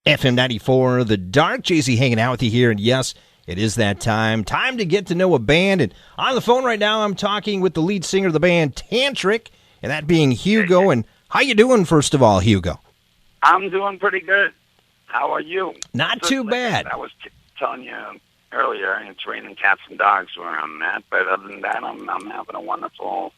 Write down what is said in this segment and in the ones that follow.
FM 94, The Dark. JC hanging out with you here, and yes, it is that time. Time to get to know a band, and on the phone right now, I'm talking with the lead singer of the band, Tantric, and that being Hugo. And how you doing, first of all, Hugo? I'm doing pretty good. How are you? Not too bad. I was telling you earlier, it's raining cats and dogs where I'm at, but other than that, I'm having a wonderful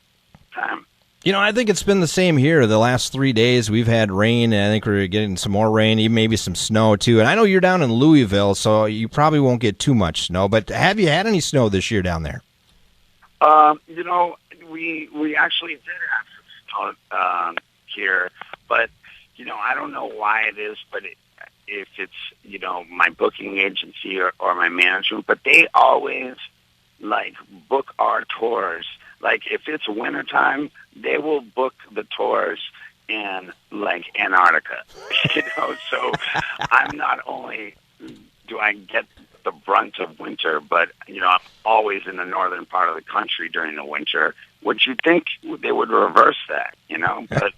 time. You know, I think it's been the same here. The last 3 days, we've had rain, and I think we're getting some more rain, even maybe some snow, too. And I know you're down in Louisville, so you probably won't get too much snow. But have you had any snow this year down there? We actually did have some snow here, but, I don't know why it is, but if it's, my booking agency or my management, but they always, book our tours. If it's wintertime, they will book the tours in, Antarctica, So I'm not only do I get the brunt of winter, but, I'm always in the northern part of the country during the winter. Would you think they would reverse that, But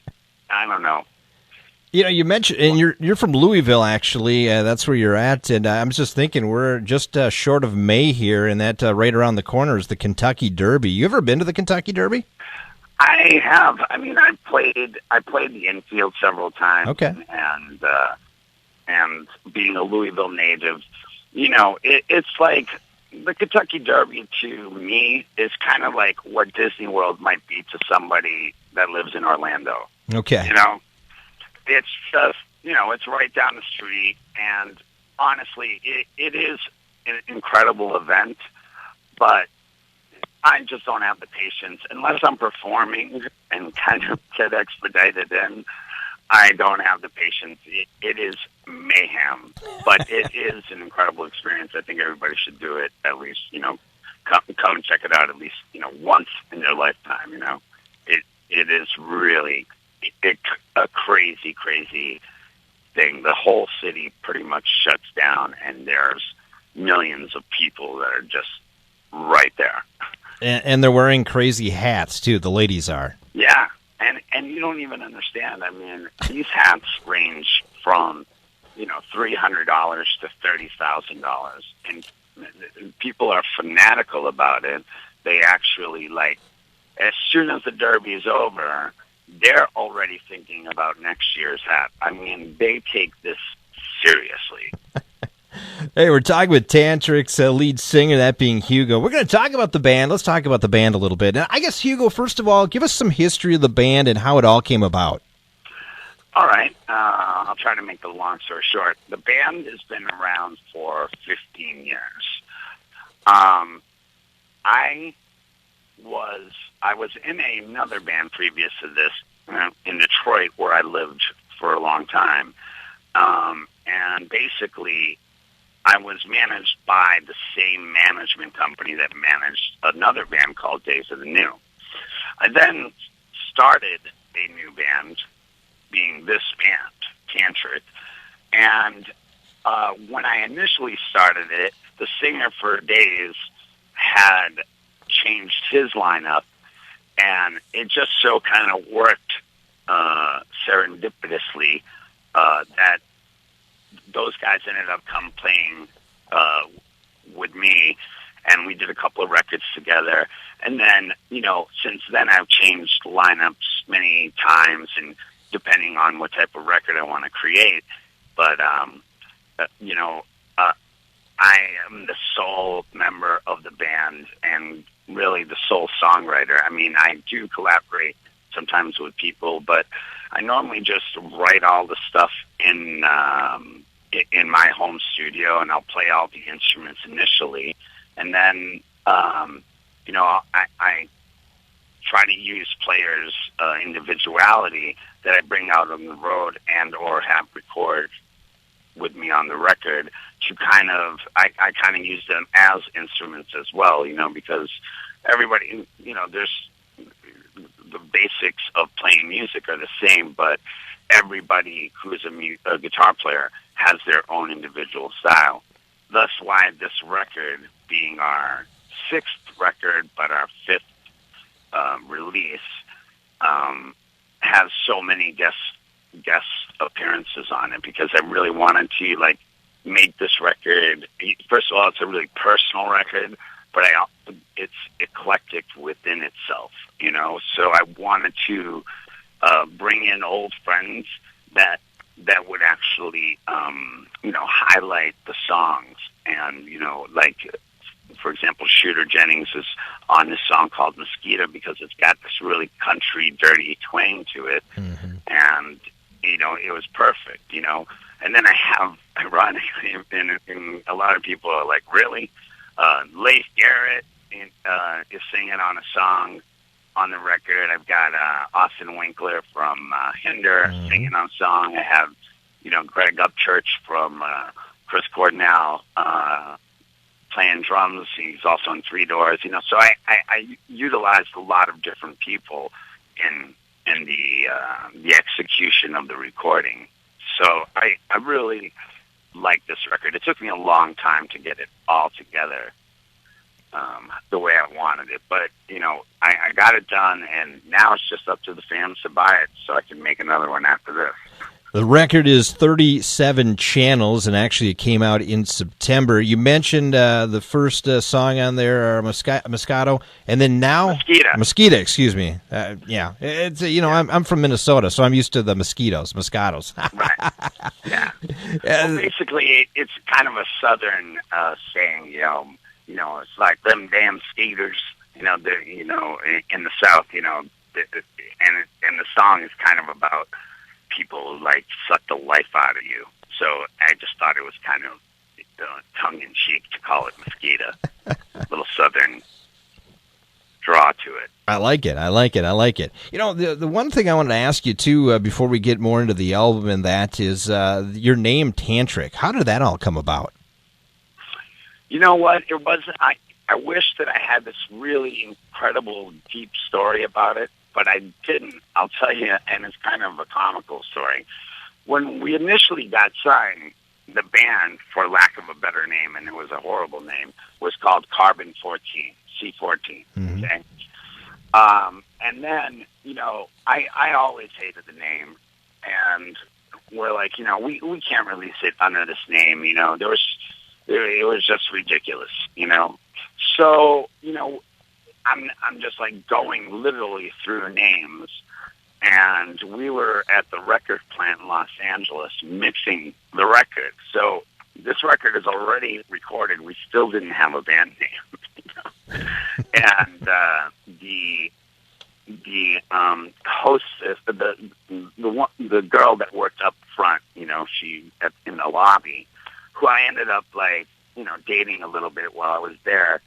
I don't know. You mentioned, and you're from Louisville, actually. That's where you're at, and I'm just thinking we're just short of May here, and that right around the corner is the Kentucky Derby. You ever been to the Kentucky Derby? I have. I mean, I played the infield several times. Okay. And being a Louisville native, it's like the Kentucky Derby to me is kind of like what Disney World might be to somebody that lives in Orlando. Okay. It's just, it's right down the street, and honestly, it is an incredible event, but I just don't have the patience. Unless I'm performing and kind of get expedited in, I don't have the patience. It is mayhem, but it is an incredible experience. I think everybody should do it at least, come and check it out at least, once in their lifetime, It is really a crazy, crazy thing. The whole city pretty much shuts down, and there's millions of people that are just right there. And they're wearing crazy hats, too. The ladies are. Yeah, and you don't even understand. I mean, these hats range from, $300 to $30,000, and people are fanatical about it. They actually, as soon as the Derby is over, they're already thinking about next year's hat. I mean, they take this seriously. Hey, we're talking with Tantric's lead singer, that being Hugo. We're going to talk about the band. Let's talk about the band a little bit. And I guess, Hugo, first of all, give us some history of the band and how it all came about. All right. I'll try to make the long story short. The band has been around for 15 years. I was in another band previous to this in Detroit, where I lived for a long time. And basically, I was managed by the same management company that managed another band called Days of the New. I then started a new band, being this band, Tantric. And when I initially started it, the singer for Days had changed his lineup, and it just so kind of worked serendipitously that those guys ended up playing with me, and we did a couple of records together. And then, since then I've changed lineups many times, and depending on what type of record I want to create. But, I am the sole member of the band and really the sole songwriter. I mean, I do collaborate sometimes with people, but I normally just write all the stuff in my home studio, and I'll play all the instruments initially. And then, I try to use players' individuality that I bring out on the road and or have record with me on the record to I kind of use them as instruments as well, because everybody, there's the basics of playing music are the same, but everybody who's a guitar player has their own individual style. Thus why this record, being our 6th record, but our 5th release, has so many guest appearances on it because I really wanted to like make this record. First of all, it's a really personal record, but it's eclectic within itself, you know. So I wanted to bring in old friends that would actually, you know, highlight the songs. And, you know, like, for example, Shooter Jennings is on this song called Mosquito because it's got this really country, dirty twang to it. Mm-hmm. And, you know, it was perfect, you know. And then I have, ironically, and a lot of people are like, really? Leif Garrett is singing on a song on the record. I've got Austin Winkler from Hinder singing on a song. I have, you know, Greg Upchurch from Chris Cornell playing drums. He's also in Three Doors. You know, so I utilized a lot of different people in the execution of the recording. So I really like this record. It took me a long time to get it all together the way I wanted it. But, you know, I got it done, and now it's just up to the fans to buy it so I can make another one after this. The record is 37 channels, and actually it came out in September. You mentioned the first song on there, Moscato, and then now... Mosquito, excuse me. Yeah, it's you know, I'm from Minnesota, so I'm used to the mosquitoes. Right, yeah. Well, basically, it's kind of a southern saying, you know, it's like them damn skeeters, you know, in the South, you know, and the song is kind of about people like suck the life out of you. So I just thought it was kind of tongue-in-cheek to call it Mosquito. A little southern draw to it. I like it. You know, the one thing I wanted to ask you, too, before we get more into the album and that is your name, Tantric. How did that all come about? You know what? It wasn't. I wish that I had this really incredible, deep story about it, but I didn't. I'll tell you, and it's kind of a comical story. When we initially got signed, the band, for lack of a better name, and it was a horrible name, was called Carbon 14, C14. Mm-hmm. Okay. And then, you know, I always hated the name, and we're like, you know, we can't release it under this name. You know, it was just ridiculous, you know. So, you know, I'm just like going literally through names, and we were at the record plant in Los Angeles mixing the record. So this record is already recorded. We still didn't have a band name, you know? And the hostess, the girl that worked up front, you know, in the lobby, who I ended up like, you know, dating a little bit while I was there.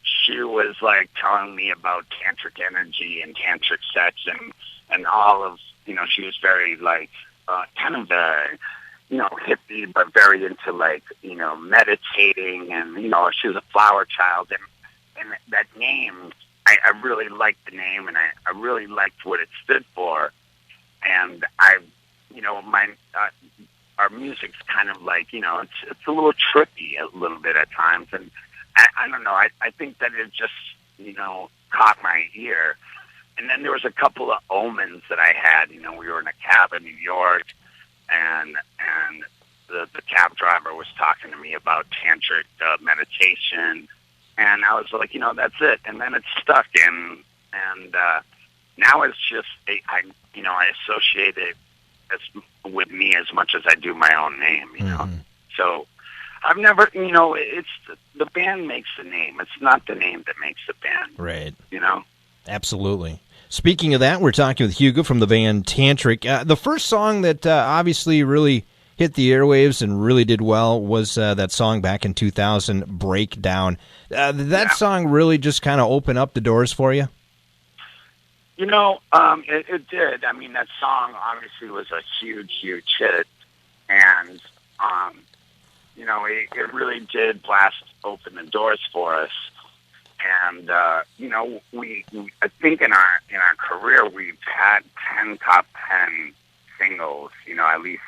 She was like telling me about tantric energy and tantric sex and all of, you know, she was very like kind of you know, hippie, but very into like, you know, meditating, and, you know, she was a flower child, and that name, I really liked the name, and I really liked what it stood for, and you know, our music's kind of like, you know, it's a little trippy a little bit at times, and I don't know, I think that it just, you know, caught my ear. And then there was a couple of omens that I had. You know, we were in a cab in New York, and the cab driver was talking to me about tantric meditation, and I was like, you know, that's it. And then it stuck, and now it's just I associate it with me as much as I do my own name. You know, so I've never, you know, it's the band makes the name. It's not the name that makes the band. Right. You know. Absolutely. Speaking of that, we're talking with Hugo from the band Tantric. The first song that obviously really hit the airwaves and really did well was that song back in 2000, Breakdown. That song really just kind of opened up the doors for you? You know, it did. I mean, that song obviously was a huge, huge hit. And, you know, it really did blast open the doors for us. And, you know, I think in our career, we've had 10 top 10 singles, you know, at least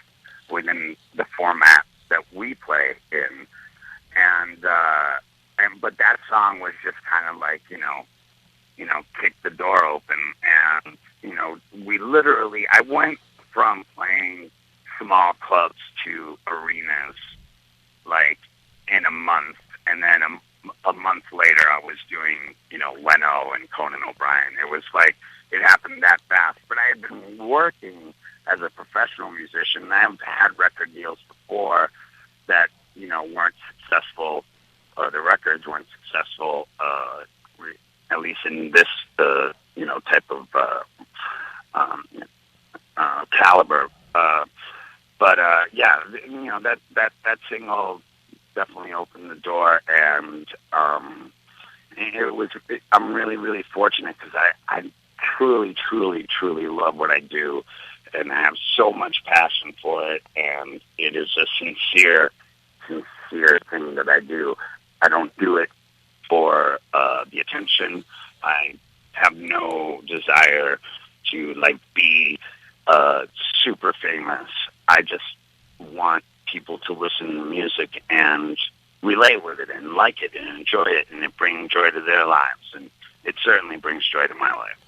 within the format that we play in. But that song was just kind of like, you know, kicked the door open. And, you know, I went from playing small clubs to arenas, like in a month, and then a month later, I was doing, Leno and Conan O'Brien. It was like it happened that fast. But I had been working as a professional musician, and I have had record deals before that, weren't successful, or the records weren't successful, at least in this, type of caliber. But yeah, that single definitely opened the door, and I'm really, really fortunate because I truly, truly, truly love what I do, and I have so much passion for it, and it is a sincere thing that I do. I don't do it for the attention. I have no desire to be super famous. I just want people to listen to music and relate with it and like it and enjoy it, and it brings joy to their lives, and it certainly brings joy to my life.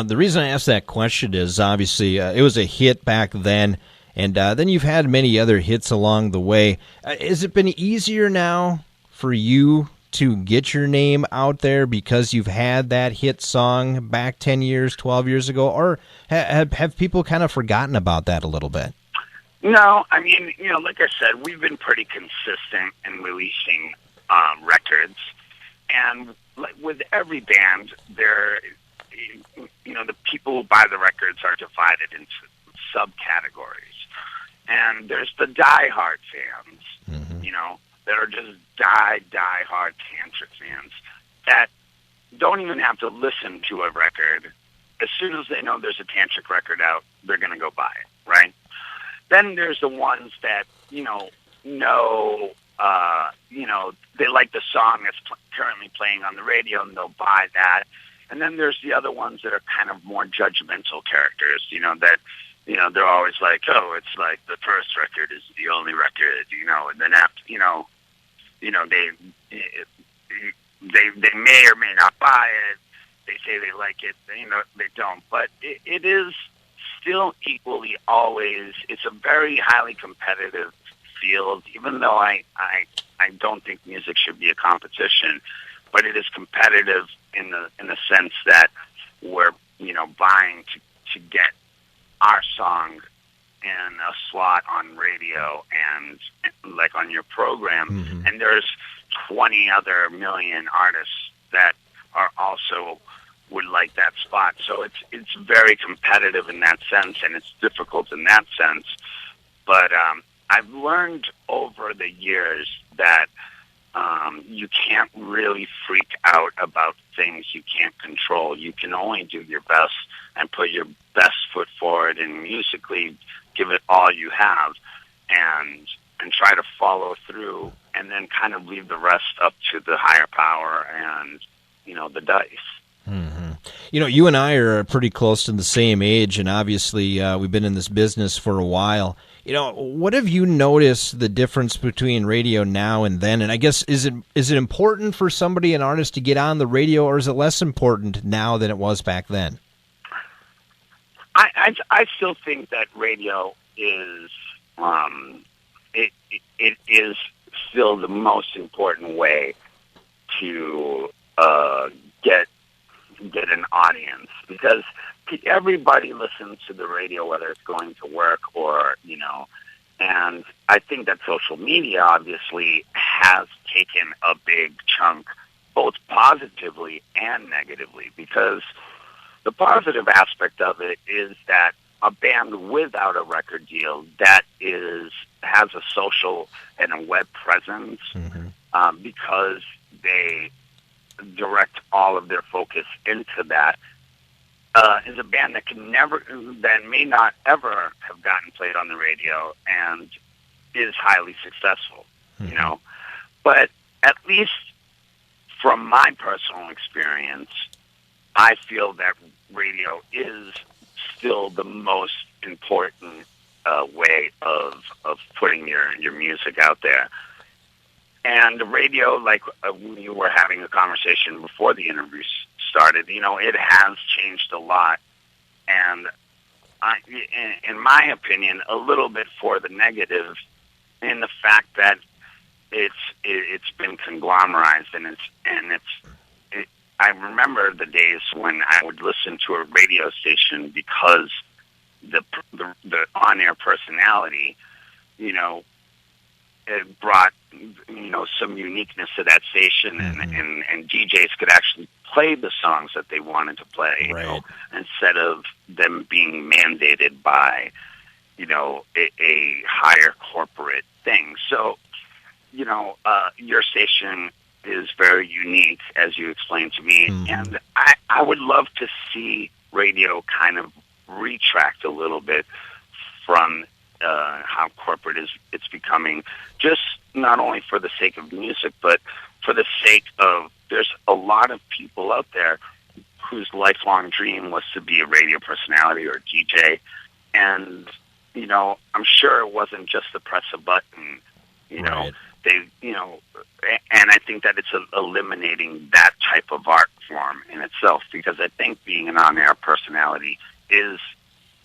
The reason I asked that question is obviously it was a hit back then, and then you've had many other hits along the way. Has it been easier now for you to get your name out there because you've had that hit song back 10 years, 12 years ago, or have people kind of forgotten about that a little bit? No, I mean, like I said, we've been pretty consistent in releasing records, and with every band, the people who buy the records are divided into subcategories, and there's the diehard fans, that are just die-hard Tantric fans that don't even have to listen to a record. As soon as they know there's a Tantric record out, they're going to go buy it, right? Then there's the ones that, they like the song that's currently playing on the radio, and they'll buy that. And then there's the other ones that are kind of more judgmental characters, that, they're always like, oh, it's like the first record is the only record, and then after, they may or may not buy it. They say they like it, they don't. But it is still equally always, it's a very highly competitive field, even though I don't think music should be a competition, but it is competitive in the sense that we're, vying to get our song in a slot on radio and on your program. Mm-hmm. And there's 20 other million artists that are also would like that spot. So it's very competitive in that sense, and it's difficult in that sense. But I've learned over the years that you can't really freak out about things you can't control. You can only do your best and put your best foot forward and musically give it all you have and try to follow through, and then kind of leave the rest up to the higher power and, the dice. Mm-hmm. You and I are pretty close to the same age, and obviously we've been in this business for a while. What have you noticed the difference between radio now and then? And I guess, is it important for somebody, an artist, to get on the radio, or is it less important now than it was back then? I still think that radio is it is still the most important way to get an audience, because everybody listens to the radio, whether it's going to work or, and I think that social media obviously has taken a big chunk, both positively and negatively, because the positive aspect of it is that a band without a record deal that has a social and a web presence, mm-hmm. Because they direct all of their focus into that, is a band that may not ever have gotten played on the radio and is highly successful, mm-hmm. But at least from my personal experience, I feel that radio is still the most important way of putting your music out there. And the radio, we were having a conversation before the interview started, it has changed a lot. And in my opinion, a little bit for the negative in the fact that it's been conglomerized I remember the days when I would listen to a radio station because the on-air personality, it brought some uniqueness to that station, and DJs could actually play the songs that they wanted to play, right. Instead of them being mandated by a higher corporate thing. So your station is very unique, as you explained to me, and I would love to see radio kind of retract a little bit from how corporate it's becoming, just not only for the sake of music, but for the sake of there's a lot of people out there whose lifelong dream was to be a radio personality or a DJ, and I'm sure it wasn't just to press a button, right. And I think that it's eliminating that type of art form in itself, because I think being an on-air personality is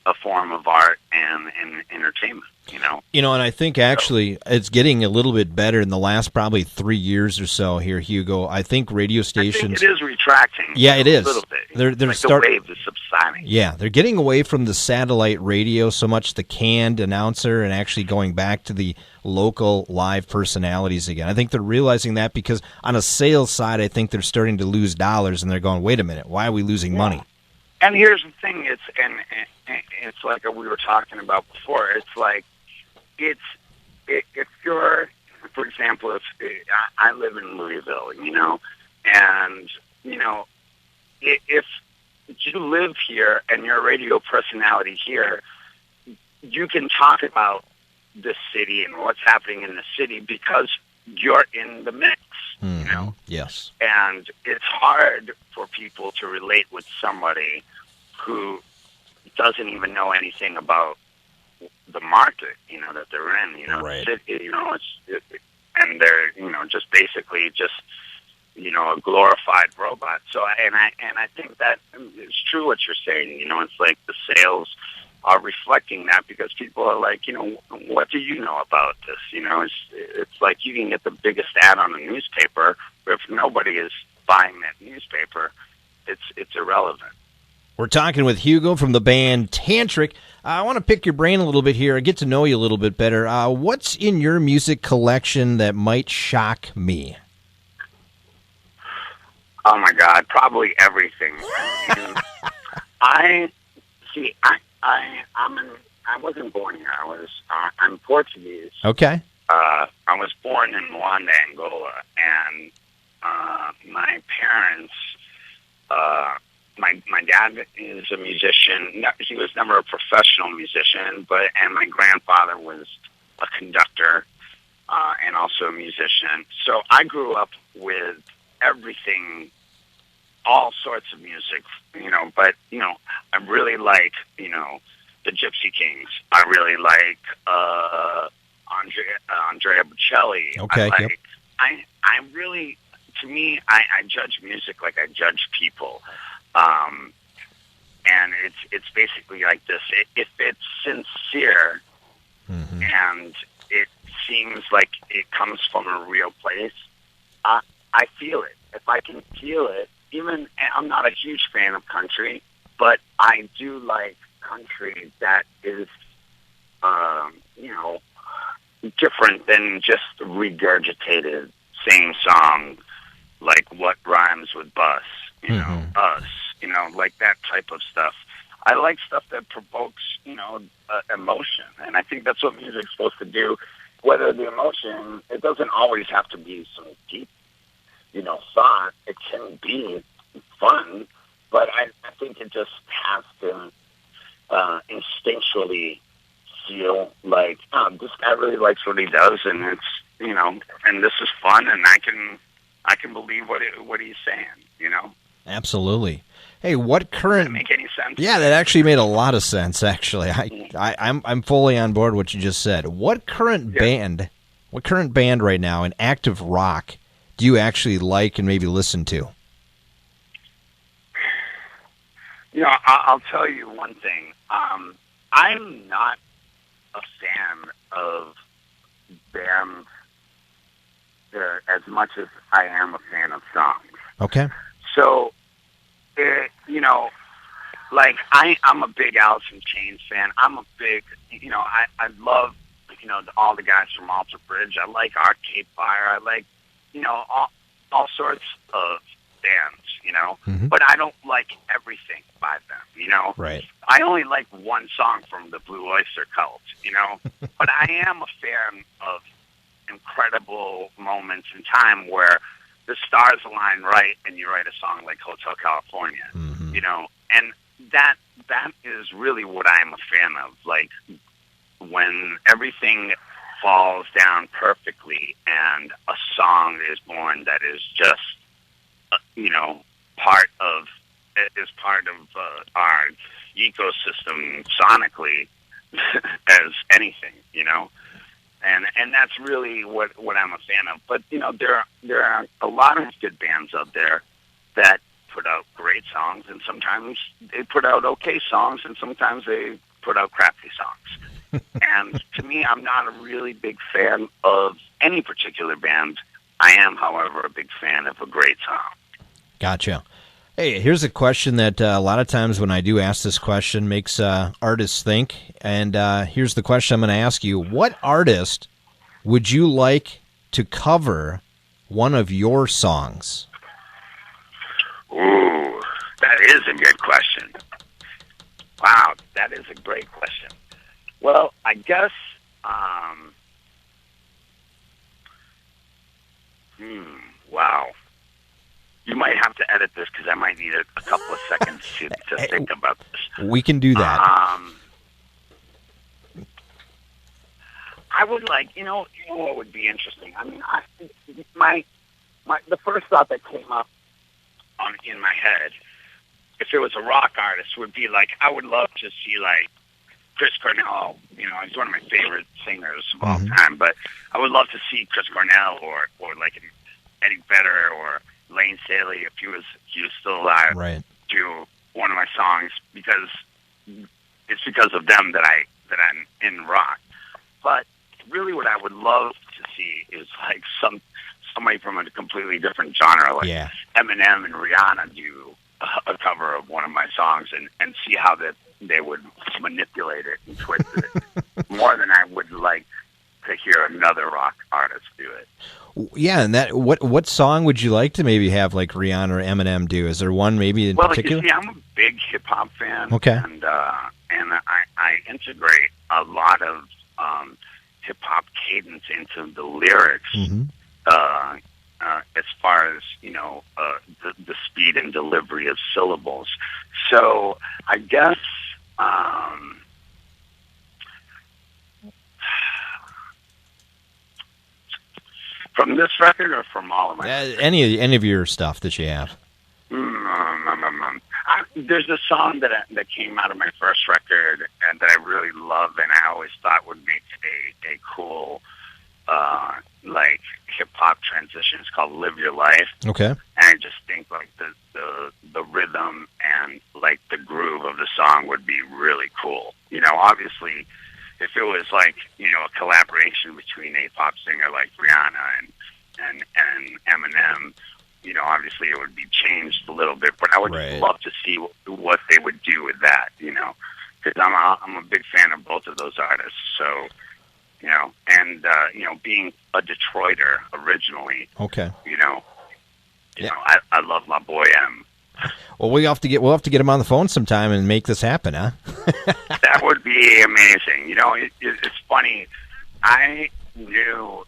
a form of art and entertainment, and I think actually it's getting a little bit better in the last probably 3 years or so here, Hugo. I think radio stations... I think it is retracting. Yeah, it is. A little bit. They're like the wave is subsiding. Yeah, they're getting away from the satellite radio, so much the canned announcer, and actually going back to the local live personalities again. I think they're realizing that because on a sales side, I think they're starting to lose dollars, and they're going, wait a minute, why are we losing money? And here's the thing, it's like we were talking about before. It's like if you're, for example, if I live in Louisville, and if you live here and you're a radio personality here, you can talk about the city and what's happening in the city because you're in the mix. Yes. And it's hard for people to relate with somebody who doesn't even know anything about the market, that they're in, right. City, and they're, just basically a glorified robot. So, and I think that it's true what you're saying, it's like the sales are reflecting that because people are like, what do you know about this? It's like you can get the biggest ad on a newspaper, but if nobody is buying that newspaper, it's irrelevant. We're talking with Hugo from the band Tantric. I want to pick your brain a little bit here, get to know you a little bit better. What's in your music collection that might shock me? Oh my God, probably everything. I wasn't born here. I'm Portuguese. Okay. I was born in Luanda, Angola, and my parents. My dad is a musician. He was never a professional musician, and my grandfather was a conductor and also a musician. So I grew up with everything, all sorts of music, but, I really like, the Gypsy Kings. I really like Andrea Bocelli. Okay. I really, to me, I judge music like I judge people. And it's basically like this. If it's sincere and it seems like it comes from a real place, I feel it. If I can feel it, even I'm not a huge fan of country, but I do like country that is, different than just regurgitated same song, like What Rhymes with Bus, Us, like that type of stuff. I like stuff that provokes, emotion, and I think that's what music's supposed to do. Whether the emotion, it doesn't always have to be some deep, thought. It can be fun, but I think it just has to instinctually feel like, this guy really likes what he does, and it's, and this is fun, and I can believe what he's saying, Absolutely. Hey, what current? Does that make any sense? Yeah, that actually made a lot of sense. Actually, I'm fully on board what you just said. What current band right now in active rock do you actually like and maybe listen to? I'll tell you one thing. I'm not a fan of bands as much as I am a fan of songs. Okay. So, like I'm a big Alice in Chains fan. I'm a big, I love, all the guys from Alter Bridge. I like Arcade Fire. I like, all sorts of bands, Mm-hmm. but I don't like everything by them, Right. I only like one song from the Blue Oyster Cult, but I am a fan of incredible moments in time where the stars align right and you write a song like Hotel California, Mm-hmm. and that is really what I'm a fan of, like when everything falls down perfectly and a song is born that is just, part of our ecosystem sonically as anything, and that's really what I'm a fan of. But there are a lot of good bands out there that put out great songs, and sometimes they put out okay songs, and sometimes they put out crappy songs. And to me, I'm not a really big fan of any particular band. I am, however, a big fan of a great song. Gotcha. Hey, here's a question that a lot of times when I do ask this question makes artists think. And here's the question I'm going to ask you. What artist would you like to cover one of your songs? Ooh, that is a good question. Wow, that is a great question. Well, I guess, wow. You might have to edit this because I might need a couple of seconds to think about this. We can do that. I would like, what would be interesting? I mean, the first thought that came up in my head, if it was a rock artist, would be like, I would love to see like Chris Cornell. He's one of my favorite singers of all time, but I would love to see Chris Cornell or like an Eddie Vedder or Lane Staley if he was still alive. Right. Do one of my songs because it's because of them that I'm in rock. But really, what I would love to see is like somebody from a completely different genre, like Eminem and Rihanna, do a cover of one of my songs and see how they would manipulate it and twist it more than I would like to hear another rock artist do it. Yeah, and that what song would you like to maybe have like Rihanna or Eminem do? Is there one maybe in particular? Well, I'm a big hip hop fan. Okay. And I integrate a lot of hip hop cadence into the lyrics. Mm-hmm. As far as the speed and delivery of syllables. So I guess from this record or from all of my any of your stuff that you have. There's a song that came out of my first record and that I really love, and I always thought would make a cool like hip hop transition. It's called "Live Your Life." Okay. And I just think like the rhythm and like the groove of the song would be really cool. Obviously, if it was like a collaboration between a pop singer like Rihanna and Eminem, obviously it would be changed a little bit. But I would just love to see what they would do with that. Because I'm a big fan of both of those artists. So. Being a Detroiter originally. Okay. I love my boy M. Well, we'll have to get him on the phone sometime and make this happen, huh? That would be amazing. It's funny. I knew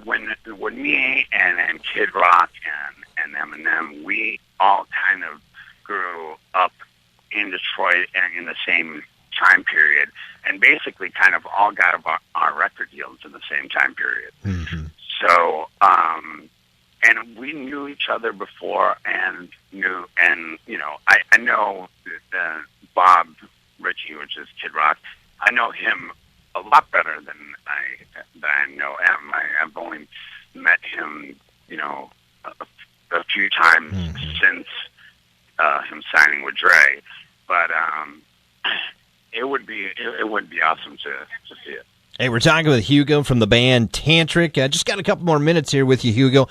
when me and Kid Rock and Eminem, we all kind of grew up in Detroit and in the same time period, and basically kind of all got our record deals in the same time period. Mm-hmm. So, and we knew each other before, and I know Bob Ritchie, which is Kid Rock. I know him a lot better than I know M. I've only met him, a few times since him signing with Dre. but it would be awesome to see it. Hey, we're talking with Hugo from the band Tantric. Just got a couple more minutes here with you, Hugo.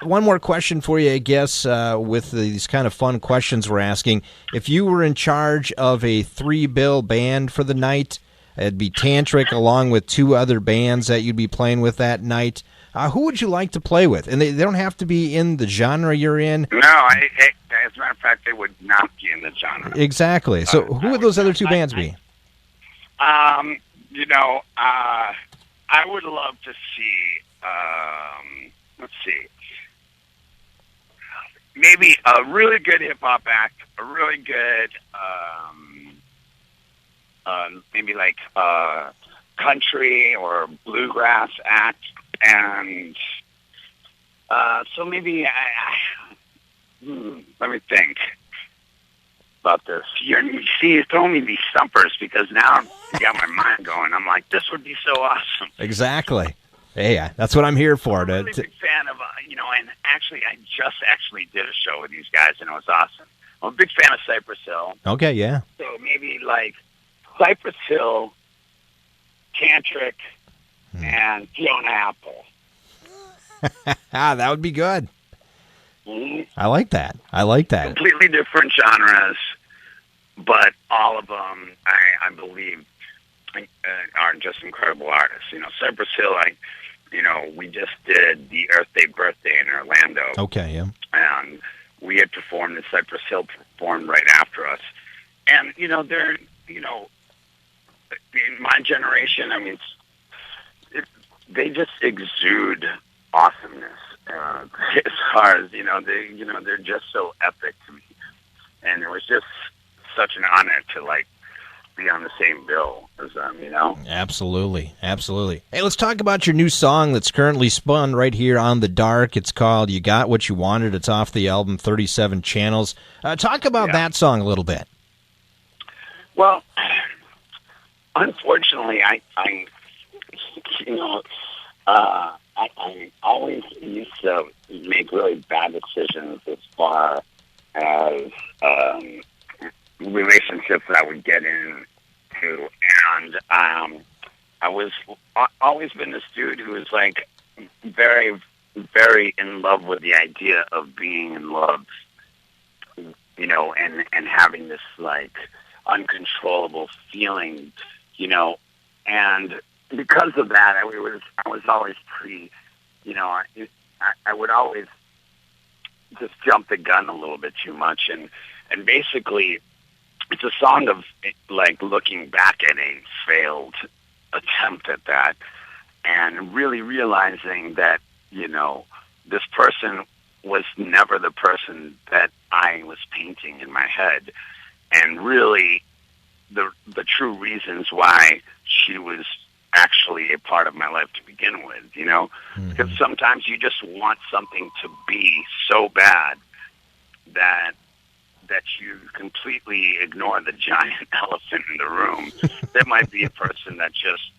One more question for you, I guess, with these kind of fun questions we're asking. If you were in charge of a 3-bill band for the night, it'd be Tantric along with 2 other bands that you'd be playing with that night. Who would you like to play with? And they don't have to be in the genre you're in. No, as a matter of fact, they would not be in the genre. Exactly. So who would those other 2 bands be? I would love to see, let's see, maybe a really good hip-hop act, a really good, maybe like country or bluegrass act, and so maybe let me think about this. You see, you're throwing me these stumpers because now you got my mind going. I'm like, this would be so awesome. Exactly. Hey, that's what I'm here for. I'm a really big fan of, and actually, I just did a show with these guys, and it was awesome. I'm a big fan of Cypress Hill. Okay, yeah. So maybe like Cypress Hill, Tantric, and Fiona Apple. That would be good. Mm-hmm. I like that. Completely different genres, but all of them, I believe, are just incredible artists. Cypress Hill, we just did the Earth Day birthday in Orlando. Okay, yeah. And we had performed, and Cypress Hill performed right after us. And, they're, in my generation, they just exude awesomeness. As far as, they're just so epic to me. And it was just such an honor to, be on the same bill as them, Absolutely. Hey, let's talk about your new song that's currently spun right here on The Dark. It's called You Got What You Wanted. It's off the album 37 Channels. Talk about that song a little bit. Well, unfortunately, I always used to make really bad decisions as far as relationships I would get into, and I was always been this dude who was very, very in love with the idea of being in love, and having this uncontrollable feeling, and because of that, I was always pretty, I would always just jump the gun a little bit too much, and basically, it's a song of looking back at a failed attempt at that, and really realizing that this person was never the person that I was painting in my head, and really the true reasons why she was actually a part of my life to begin with, Mm-hmm. Because sometimes you just want something to be so bad that you completely ignore the giant elephant in the room. There might be a person that just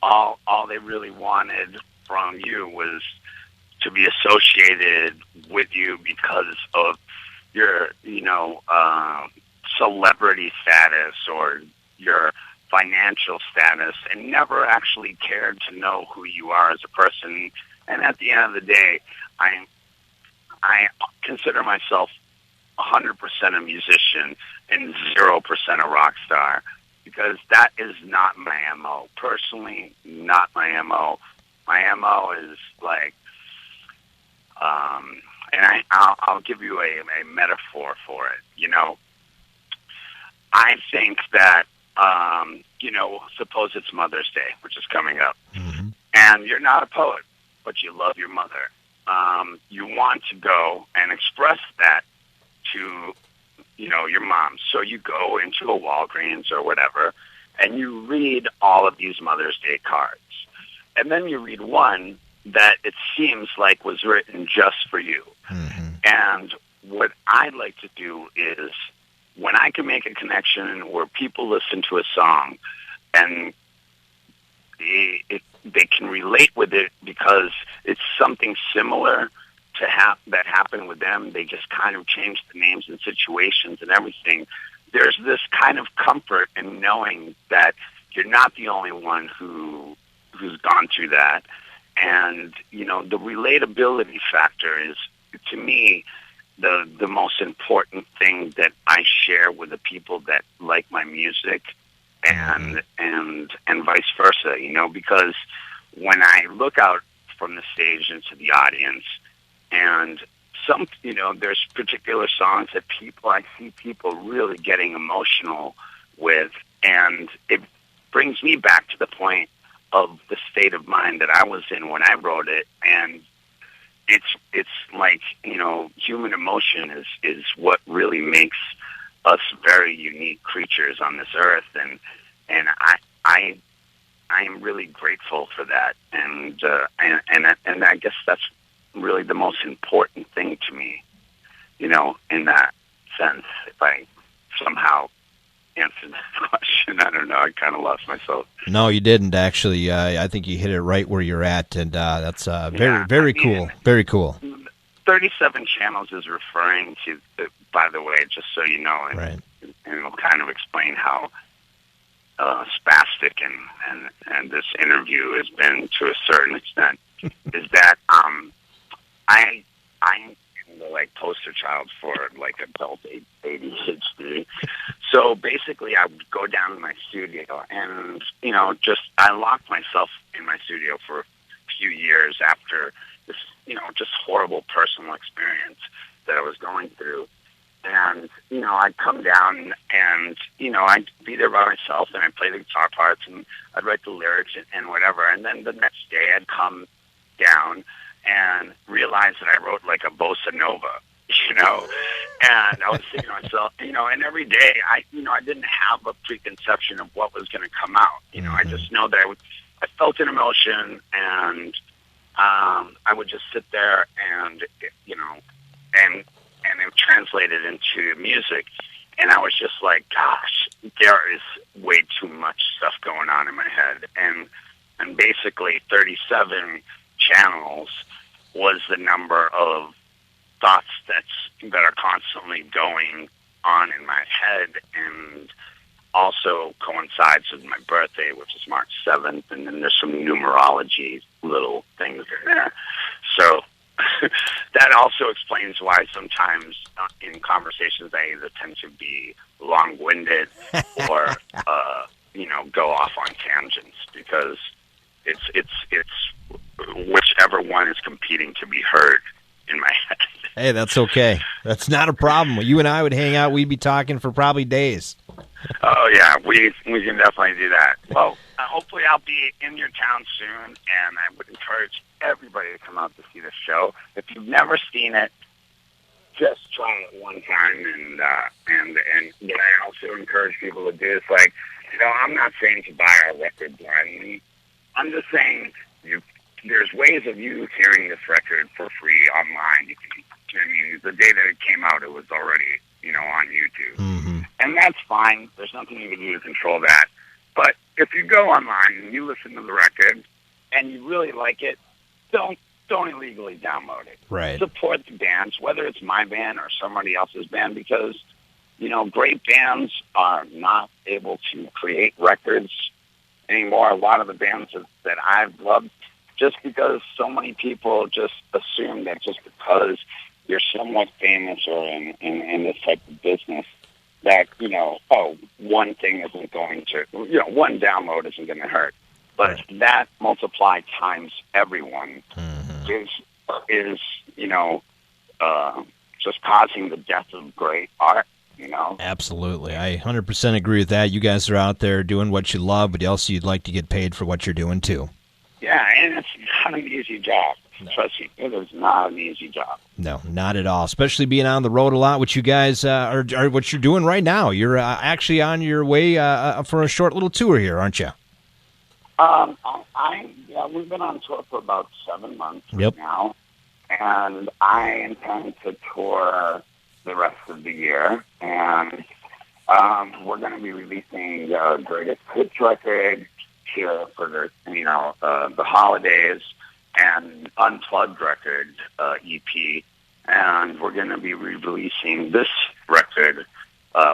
all they really wanted from you was to be associated with you because of your, celebrity status or your financial status, and never actually cared to know who you are as a person. And at the end of the day, I consider myself 100% a musician and 0% a rock star, because that is not my MO. Personally, not my MO. My MO is and I'll give you a metaphor for it. I think that, suppose it's Mother's Day, which is coming up, Mm-hmm. and you're not a poet, but you love your mother. You want to go and express that to, your mom. So you go into a Walgreens or whatever, and you read all of these Mother's Day cards. And then you read one that it seems like was written just for you. Mm-hmm. And what I'd like to do is, when I can make a connection where people listen to a song and they can relate with it because it's something similar to that happened with them. They just kind of changed the names and situations and everything. there's this kind of comfort in knowing that you're not the only one who's gone through that. And, you know, the relatability factor is, to me, the most important thing that I share with the people that like my music, and vice versa, you know, because when I look out from the stage into the audience, and there's particular songs that I see people really getting emotional with, and it brings me back to the point of the state of mind that I was in when I wrote it. And it's like, you know, human emotion is what really makes us very unique creatures on this earth, and I am really grateful for that, and I guess that's really the most important thing to me, you know, in that sense. If I somehow answered that question, I don't know. I kind of lost myself. No, you didn't actually. I think you hit it right where you're at, and that's very cool. Very cool. 37 channels is referring to, by the way, just so you know, and, right. And it'll kind of explain how spastic and this interview has been to a certain extent. Is that I'm the like poster child for like adult ADHD. So basically, I would go down to my studio, and you know, I locked myself in my studio for a few years after this, you know, just horrible personal experience that I was going through. And, you know, I'd come down and, you know, I'd be there by myself, and I'd play the guitar parts, and I'd write the lyrics and whatever. And then the next day I'd come down and realize that I wrote like a bossa nova, you know. And I was thinking to myself, you know, and every day I didn't have a preconception of what was going to come out. You know, I just know that I felt an emotion, and I would just sit there and, you know, and it translated into music. And I was just like, gosh, there is way too much stuff going on in my head. And basically 37 channels was the number of thoughts that are constantly going on in my head, and also coincides with my birthday, which is March 7th, and then there's some numerology little things in there. So that also explains why sometimes in conversations I either tend to be long-winded or, you know, go off on tangents, because it's whichever one is competing to be heard in my head. Hey, that's okay. That's not a problem. You and I would hang out. We'd be talking for probably days. Oh, yeah, we can definitely do that. Well, hopefully I'll be in your town soon, and I would encourage everybody to come out to see this show. If you've never seen it, just try it one time. And what I also encourage people to do is, like, you know, I'm not saying to buy our record blindly. I'm just saying there's ways of you hearing this record for free online. You can, I mean, the day that it came out, it was already, you know, on YouTube. Mm-hmm. And that's fine. There's nothing you can do to control that. But if you go online and you listen to the record and you really like it, don't illegally download it. Right. Support the bands, whether it's my band or somebody else's band, because, you know, great bands are not able to create records anymore. A lot of the bands that I've loved, just because so many people just assume that just because you're somewhat famous or in this type of business, that, you know, one thing isn't going to, you know, one download isn't going to hurt. But that multiplied times everyone is you know, just causing the death of great art, you know? Absolutely. I 100% agree with that. You guys are out there doing what you love, but also you'd like to get paid for what you're doing, too. Yeah, and it's not an easy job. No. Trust me, it is not an easy job. No, not at all. Especially being on the road a lot, which you guys are what you're doing right now. You're actually on your way for a short little tour here, aren't you? We've been on tour for about 7 months now, and I intend to tour the rest of the year. And we're going to be releasing the Greatest Hits record here for the holidays, and Unplugged record EP, and we're going to be releasing this record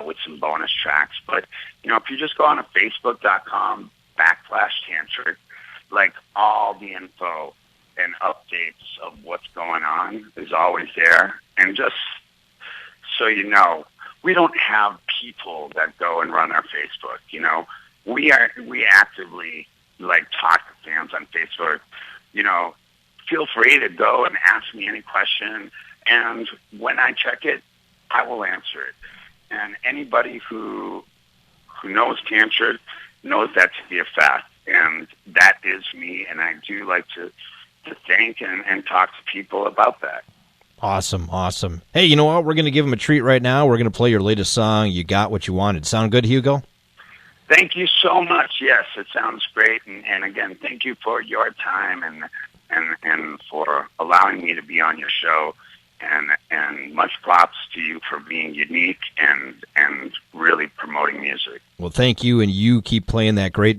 with some bonus tracks. But, if you just go on to facebook.com/tantric, like all the info and updates of what's going on is always there. And just so you know, we don't have people that go and run our Facebook. We actively talk to fans on Facebook. Feel free to go and ask me any question, and when I check it, I will answer it. And anybody who knows Tantric knows that to be a fact, and that is me. And I do like to think and talk to people about that. Awesome. Hey, you know what? We're going to give them a treat right now. We're going to play your latest song, You Got What You Wanted. Sound good, Hugo? Thank you so much. Yes, it sounds great. And again, thank you for your time and for allowing me to be on your show. And much props to you for being unique and really promoting music. Well, thank you, and you keep playing that great